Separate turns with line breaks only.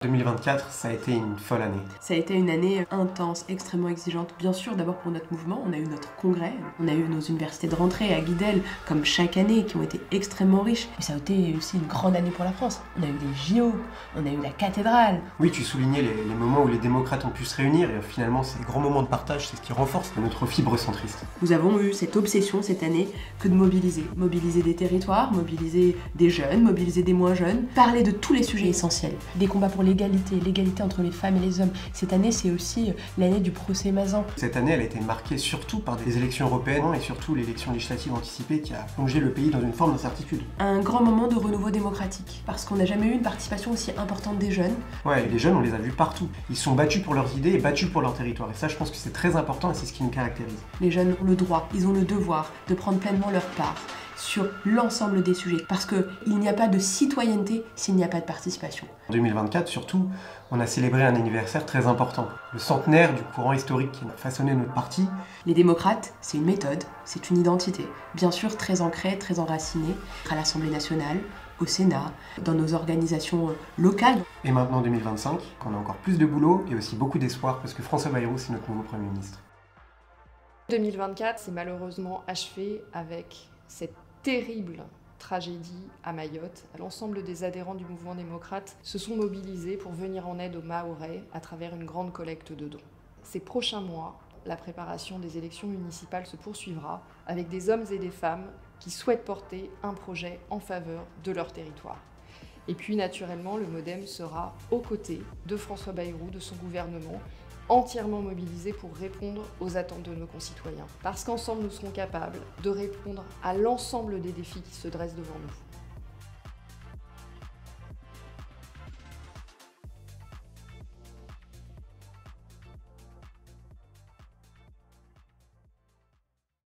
2024, ça a été une folle année.
Ça a été une année intense, extrêmement exigeante. Bien sûr, d'abord pour notre mouvement, on a eu notre congrès, on a eu nos universités de rentrée à Guidel, comme chaque année, qui ont été extrêmement riches. Mais ça a été aussi une grande année pour la France. On a eu des JO, on a eu la cathédrale.
Oui, tu soulignais les moments où les démocrates ont pu se réunir, et finalement, ces grands moments de partage, c'est ce qui renforce notre fibre centriste.
Nous avons eu cette obsession cette année que de mobiliser. Mobiliser des territoires, mobiliser des jeunes, mobiliser des moins jeunes, parler de tous les sujets essentiels. Des combats pour l'égalité entre les femmes et les hommes. Cette année, c'est aussi l'année du procès Mazan.
Cette année, elle a été marquée surtout par des élections européennes et surtout l'élection législative anticipée qui a plongé le pays dans une forme d'incertitude.
Un grand moment de renouveau démocratique, parce qu'on n'a jamais eu une participation aussi importante des jeunes.
Ouais, et les jeunes, on les a vus partout. Ils sont battus pour leurs idées et battus pour leur territoire. Et ça, je pense que c'est très important et c'est ce qui nous caractérise.
Les jeunes ont le droit, ils ont le devoir de prendre pleinement leur part sur l'ensemble des sujets, parce qu'il n'y a pas de citoyenneté s'il n'y a pas de participation.
En 2024, surtout, on a célébré un anniversaire très important, le centenaire du courant historique qui a façonné notre parti.
Les démocrates, c'est une méthode, c'est une identité, bien sûr très ancrée, très enracinée, à l'Assemblée nationale, au Sénat, dans nos organisations locales.
Et maintenant 2025, on a encore plus de boulot et aussi beaucoup d'espoir parce que François Bayrou, c'est notre nouveau Premier ministre.
2024 s'est malheureusement achevé avec cette terrible tragédie à Mayotte. L'ensemble des adhérents du mouvement démocrate se sont mobilisés pour venir en aide aux Mahorais à travers une grande collecte de dons. Ces prochains mois, la préparation des élections municipales se poursuivra avec des hommes et des femmes qui souhaitent porter un projet en faveur de leur territoire. Et puis naturellement, le MoDem sera aux côtés de François Bayrou, de son gouvernement, entièrement mobilisé pour répondre aux attentes de nos concitoyens. Parce qu'ensemble, nous serons capables de répondre à l'ensemble des défis qui se dressent devant nous.